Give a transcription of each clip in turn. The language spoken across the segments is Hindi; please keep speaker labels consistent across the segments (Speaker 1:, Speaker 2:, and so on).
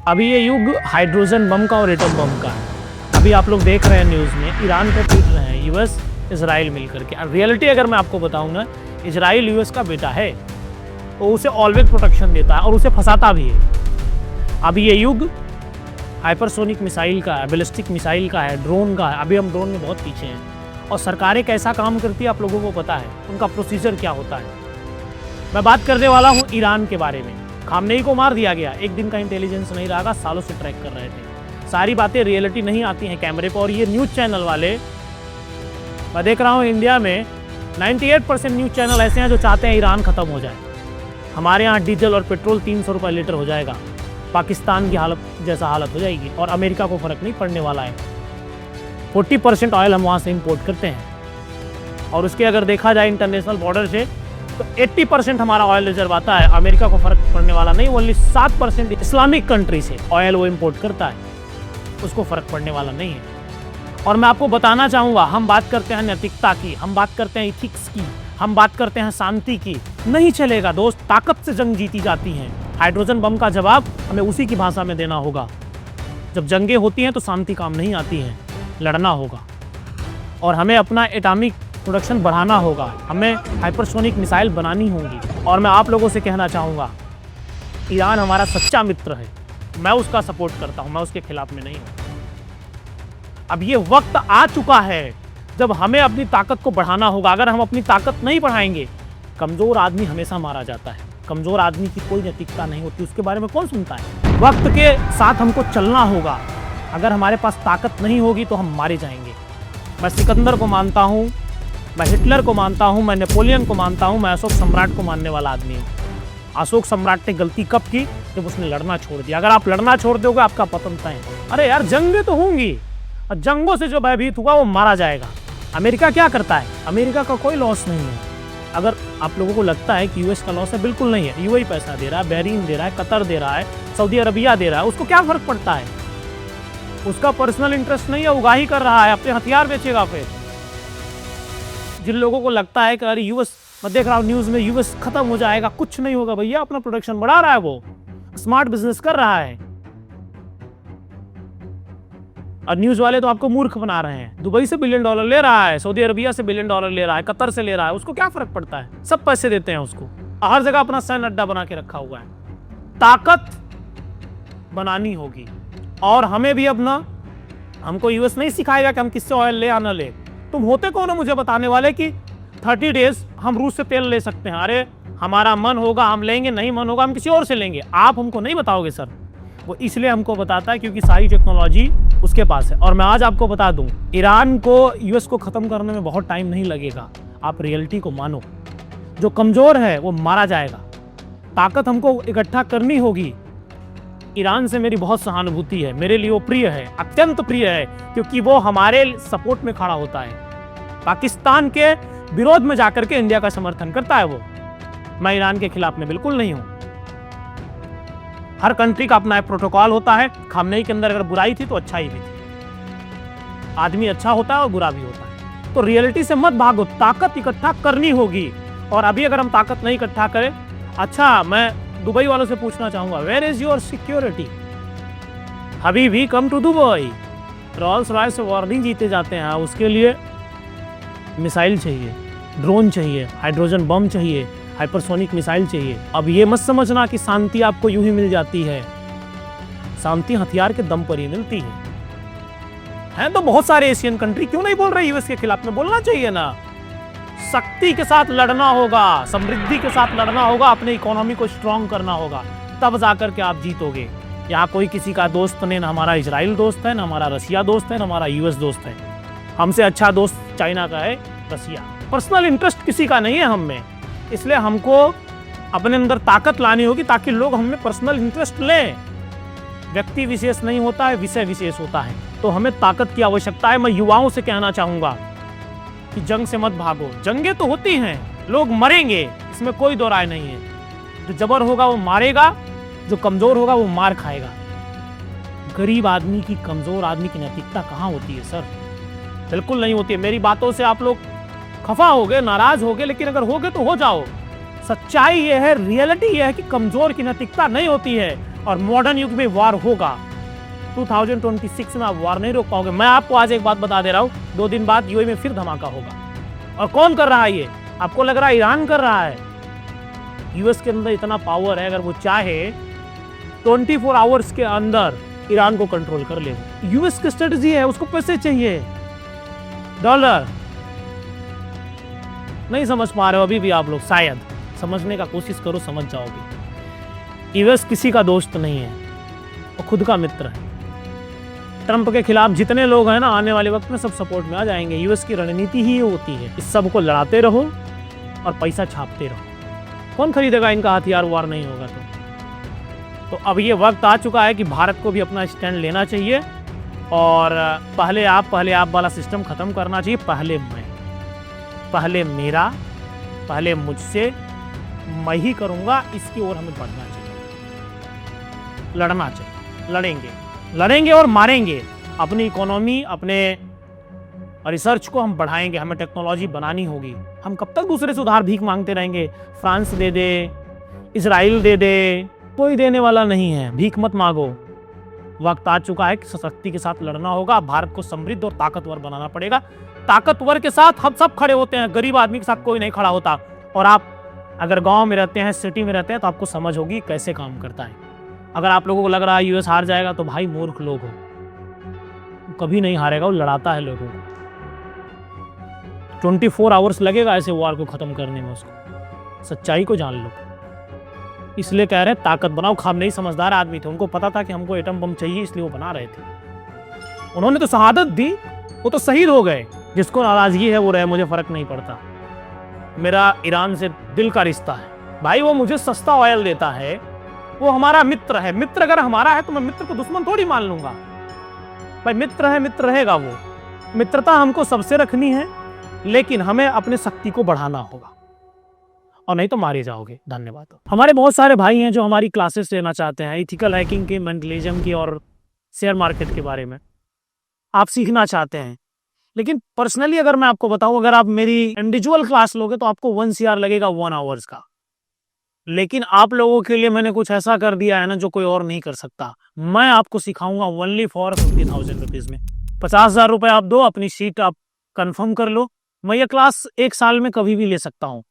Speaker 1: अभी ये युग हाइड्रोजन बम का और एटम बम का है। अभी आप लोग देख रहे हैं न्यूज़ में ईरान पे पीट रहे हैं यूएस इजराइल मिलकर के। रियलिटी अगर मैं आपको बताऊं ना, इजराइल यूएस का बेटा है, वो उसे ऑलवेज प्रोटेक्शन देता है और उसे फंसाता भी है। अभी ये युग हाइपरसोनिक मिसाइल का है, बैलिस्टिक मिसाइल का है, ड्रोन का है। अभी हम ड्रोन में बहुत पीछे हैं और सरकारें कैसा काम करती है आप लोगों को पता है, उनका प्रोसीजर क्या होता है। मैं बात करने वाला हूँ ईरान के बारे में। खामनेई को मार दिया गया, एक दिन का इंटेलिजेंस नहीं रहा, सालों से ट्रैक कर रहे थे। सारी बातें रियलिटी नहीं आती हैं कैमरे पर। और ये न्यूज़ चैनल वाले, मैं देख रहा हूँ इंडिया में 98% न्यूज़ चैनल ऐसे हैं जो चाहते हैं ईरान ख़त्म हो जाए। हमारे यहाँ डीजल और पेट्रोल 300 रुपये लीटर हो जाएगा, पाकिस्तान की हालत जैसा हालत हो जाएगी और अमेरिका को फ़र्क नहीं पड़ने वाला है। 40% ऑयल हम वहाँ से इंपोर्ट करते हैं और उसके अगर देखा जाए इंटरनेशनल बॉर्डर से तो 80% हमारा ऑयल रिजर्व आता है। अमेरिका को फ़र्क पड़ने वाला नहीं। ओनली 7% इस्लामिक कंट्री से ऑयल वो इंपोर्ट करता है, उसको फ़र्क पड़ने वाला नहीं है। और मैं आपको बताना चाहूँगा, हम बात करते हैं नैतिकता की, हम बात करते हैं इथिक्स की, हम बात करते हैं शांति की। नहीं चलेगा दोस्त, ताकत से जंग जीती जाती हैं। हाइड्रोजन बम का जवाब हमें उसी की भाषा में देना होगा। जब जंगें होती हैं तो शांति काम नहीं आती है, लड़ना होगा और हमें अपना एटॉमिक प्रोडक्शन बढ़ाना होगा, हमें हाइपरसोनिक मिसाइल बनानी होंगी। और मैं आप लोगों से कहना चाहूँगा, ईरान हमारा सच्चा मित्र है, मैं उसका सपोर्ट करता हूँ, मैं उसके खिलाफ में नहीं हूँ। अब ये वक्त आ चुका है जब हमें अपनी ताकत को बढ़ाना होगा। अगर हम अपनी ताकत नहीं बढ़ाएंगे, कमज़ोर आदमी हमेशा मारा जाता है। कमज़ोर आदमी की कोई नैतिकता नहीं होती, उसके बारे में कौन सुनता है। वक्त के साथ हमको चलना होगा। अगर हमारे पास ताकत नहीं होगी तो हम मारे जाएंगे। मैं सिकंदर को मानता हूँ, मैं हिटलर को मानता हूँ, मैं नेपोलियन को मानता हूँ, मैं अशोक सम्राट को मानने वाला आदमी हूँ। अशोक सम्राट ने गलती कब की? जब उसने लड़ना छोड़ दिया। अगर आप लड़ना छोड़ दोगे आपका पतन तय है। अरे यार, जंगें तो होंगी और जंगों से जो भयभीत हुआ वो मारा जाएगा। अमेरिका क्या करता है? अमेरिका का कोई लॉस नहीं है। अगर आप लोगों को लगता है कि यूएस का लॉस है, बिल्कुल नहीं है। यूएई पैसा दे रहा है, बहरीन दे रहा है, कतर दे रहा है, सऊदी अरबिया दे रहा है, उसको क्या फर्क पड़ता है? उसका पर्सनल इंटरेस्ट नहीं है, उगाही कर रहा है, अपने हथियार बेचेगा। फिर जिन लोगों को लगता है कि अरे यूएस, मैं देख रहा हूँ न्यूज़ में यूएस खत्म हो जाएगा, कुछ नहीं होगा भैया, अपना प्रोडक्शन बढ़ा रहा है, वो स्मार्ट बिजनेस कर रहा है। और न्यूज़ वाले तो आपको मूर्ख बना रहे हैं। दुबई से $1 बिलियन ले रहा है, सऊदी अरबिया से $1 बिलियन ले रहा है, कतर से ले रहा है, उसको क्या फर्क पड़ता है? सब पैसे देते हैं उसको, हर जगह अपना सैन्य अड्डा बना के रखा हुआ है। ताकत बनानी होगी और हमें भी अपना, हमको यूएस नहीं सिखाएगा कि हम किससे ऑयल ले या ना ले। तुम होते कौन हो मुझे बताने वाले कि 30 डेज हम रूस से तेल ले सकते हैं? अरे हमारा मन होगा हम लेंगे, नहीं मन होगा हम किसी और से लेंगे। आप हमको नहीं बताओगे सर। वो इसलिए हमको बताता है क्योंकि सारी टेक्नोलॉजी उसके पास है। और मैं आज आपको बता दूं, ईरान को यूएस को ख़त्म करने में बहुत टाइम नहीं लगेगा। आप रियलिटी को मानो, जो कमज़ोर है वो मारा जाएगा। ताकत हमको इकट्ठा करनी होगी। ईरान से मेरी बहुत सहानुभूति है, मेरे लिए वो प्रिय है, अत्यंत प्रिय है, क्योंकि वो हमारे सपोर्ट में खड़ा होता है। पाकिस्तान के विरोध में जाकर के इंडिया का समर्थन करता है वो। मैं ईरान के खिलाफ में बिल्कुल नहीं हूं। हर कंट्री का अपना एक प्रोटोकॉल होता है। खामनेई के अंदर अगर बुराई थी तो अच्छाई भी थी। आदमी अच्छा होता है और बुरा भी होता है। तो रियलिटी से मत भागो, ताकत इकट्ठा करनी होगी। और अभी अगर हम ताकत नहीं इकट्ठा करें, अच्छा मैं दुबई वालों से पूछना चाहूंगा, वेयर इज योर सिक्योरिटी? अभी भी come to Dubai. Rolls Royce से वॉर नहीं जीते जाते हैं, उसके लिए मिसाइल चाहिए, ड्रोन चाहिए, हाइड्रोजन बम चाहिए, हाइपरसोनिक मिसाइल चाहिए। अब ये मत समझना कि शांति आपको यूं ही मिल जाती है। शांति हथियार के दम पर ही मिलती है। तो बहुत सारे एशियन कंट्री क्यों नहीं बोल रहे यूएस के खिलाफ में? बोलना चाहिए ना। शक्ति के साथ लड़ना होगा, समृद्धि के साथ लड़ना होगा, अपने इकोनॉमी को स्ट्रांग करना होगा, तब जाकर के आप जीतोगे। यहाँ कोई किसी का दोस्त नहीं, ना हमारा इजराइल दोस्त है, ना हमारा रसिया दोस्त है, ना हमारा यूएस दोस्त है। हमसे अच्छा दोस्त चाइना का है, रसिया। पर्सनल इंटरेस्ट किसी का नहीं है हम में। इसलिए हमको अपने अंदर ताकत लानी होगी ताकि लोग हमें पर्सनल इंटरेस्ट लें। व्यक्ति विशेष नहीं होता है, विषय विशेष होता है। तो हमें ताकत की आवश्यकता है। मैं युवाओं से कहना चाहूँगा कि जंग से मत भागो। जंगें तो होती हैं, लोग मरेंगे, इसमें कोई दो राय नहीं है। जो जबर होगा वो मारेगा, जो कमज़ोर होगा वो मार खाएगा। गरीब आदमी की, कमज़ोर आदमी की नैतिकता कहाँ होती है सर? बिल्कुल नहीं होती है। मेरी बातों से आप लोग खफा हो गए, नाराज हो गए, लेकिन अगर हो गए तो हो जाओ। सच्चाई ये है, रियलिटी ये है कि कमज़ोर की नैतिकता नहीं होती है और मॉडर्न युग में वार होगा। 2026 में आप वार नहीं रोक पाओगे। मैं आपको आज एक बात बता दे रहा हूँ, 2 दिन बाद यूएई में फिर धमाका होगा। और कौन कर रहा है ये? आपको लग रहा है ईरान कर रहा है? यूएस के अंदर इतना पावर है, अगर वो चाहे 24 आवर्स के अंदर ईरान को कंट्रोल कर ले। यूएस की स्ट्रेटजी है, उसको पैसे चाहिए, डॉलर। नहीं समझ पा रहे हो अभी भी आप लोग, शायद समझने का कोशिश करो, समझ जाओगे। यूएस किसी का दोस्त नहीं है, वो खुद का मित्र है। ट्रंप के खिलाफ जितने लोग हैं ना, आने वाले वक्त में सब सपोर्ट में आ जाएंगे। यूएस की रणनीति ही होती है, इस सब को लड़ाते रहो और पैसा छापते रहो। कौन खरीदेगा इनका हथियार? वार नहीं होगा तो अब ये वक्त आ चुका है कि भारत को भी अपना स्टैंड लेना चाहिए और पहले आप वाला सिस्टम खत्म करना चाहिए। पहले मैं, पहले मेरा, पहले मुझसे, मैं ही करूँगा। इसकी ओर हमें बढ़ना चाहिए, लड़ना चाहिए। लड़ेंगे और मारेंगे। अपनी इकोनॉमी, अपने रिसर्च को हम बढ़ाएंगे। हमें टेक्नोलॉजी बनानी होगी। हम कब तक दूसरे से उधार भीख मांगते रहेंगे? फ्रांस दे दे, इजराइल दे दे, कोई देने वाला नहीं है। भीख मत मांगो। वक्त आ चुका है कि सशक्ति के साथ लड़ना होगा। भारत को समृद्ध और ताकतवर बनाना पड़ेगा। ताकतवर के साथ हम सब खड़े होते हैं, गरीब आदमी के साथ कोई नहीं खड़ा होता। और आप अगर गांव में रहते हैं, सिटी में रहते हैं, तो आपको समझ होगी कैसे काम करता है। अगर आप लोगों को लग रहा है यूएस हार जाएगा, तो भाई मूर्ख लोग हो। कभी नहीं हारेगा, वो लड़ाता है लोगों को। 24 आवर्स लगेगा ऐसे वार को खत्म करने में। उसको सच्चाई को जान लो। इसलिए कह रहे हैं ताकत बनाओ। खामनेई समझदार आदमी थे, उनको पता था कि हमको एटम बम चाहिए, इसलिए वो बना रहे थे। उन्होंने तो शहादत दी, वो तो शहीद हो गए। जिसको नाराजगी है वो रहे, मुझे फर्क नहीं पड़ता। मेरा ईरान से दिल का रिश्ता है भाई। वो मुझे सस्ता ऑयल देता है, वो हमारा मित्र है। मित्र अगर हमारा है तो मैं मित्र को दुश्मन थोड़ी मान लूंगा भाई। मित्र है, मित्र रहेगा वो। मित्रता हमको सबसे रखनी है, लेकिन हमें अपने शक्ति को बढ़ाना होगा, और नहीं तो मारे जाओगे। धन्यवाद। हमारे बहुत सारे भाई हैं जो हमारी क्लासेस लेना चाहते हैं, इथिकल हैकिंग की, मेंटलिज्म की और शेयर मार्केट के बारे में आप सीखना चाहते हैं। लेकिन पर्सनली अगर मैं आपको बताऊं, अगर आप मेरी इंडिविजुअल क्लास लोगे तो आपको 1 CR लगेगा 1 आवर्स का। लेकिन आप लोगों के लिए मैंने कुछ ऐसा कर दिया है ना जो कोई और नहीं कर सकता। मैं आपको सिखाऊंगा ओनली फॉर 50,000 रुपीज में। 50,000 रुपए आप दो, अपनी सीट आप कंफर्म कर लो। मैं ये क्लास 1 साल में कभी भी ले सकता हूँ,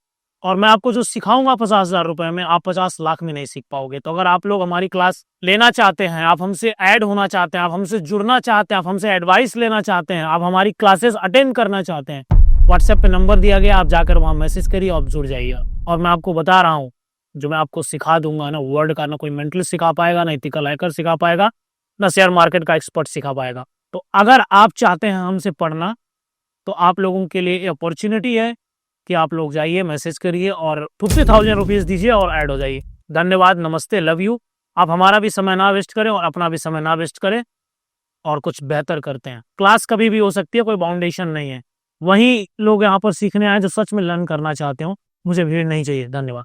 Speaker 1: और मैं आपको जो सिखाऊंगा 50,000 रुपए में, आप 50 लाख में नहीं सीख पाओगे। तो अगर आप लोग हमारी क्लास लेना चाहते हैं, आप हमसे ऐड होना चाहते हैं, आप हमसे जुड़ना चाहते हैं, आप हमसे एडवाइस लेना चाहते हैं, आप हमारी क्लासेस अटेंड करना चाहते हैं, व्हाट्सएप पे नंबर दिया गया, आप जाकर वहाँ मैसेज करिए, आप जुड़ जाइए। और मैं आपको बता रहा हूँ, जो मैं आपको सिखा दूंगा ना, वर्ड का ना कोई मेंटल सिखा पाएगा, ना इथिकल हैकर सिखा पाएगा, ना शेयर मार्केट का एक्सपर्ट सिखा पाएगा। तो अगर आप चाहते हैं हमसे पढ़ना, तो आप लोगों के लिए अपॉर्चुनिटी है कि आप लोग जाइए, मैसेज करिए और 50,000 रुपीज दीजिए और ऐड हो जाइए। धन्यवाद, नमस्ते, लव यू। आप हमारा भी समय ना वेस्ट करें और अपना भी समय ना वेस्ट करें, और कुछ बेहतर करते हैं। क्लास कभी भी हो सकती है, कोई बाउंडेशन नहीं है। वही लोग यहाँ पर सीखने आए जो सच में लर्न करना चाहते हो। मुझे भीड़ नहीं चाहिए। धन्यवाद।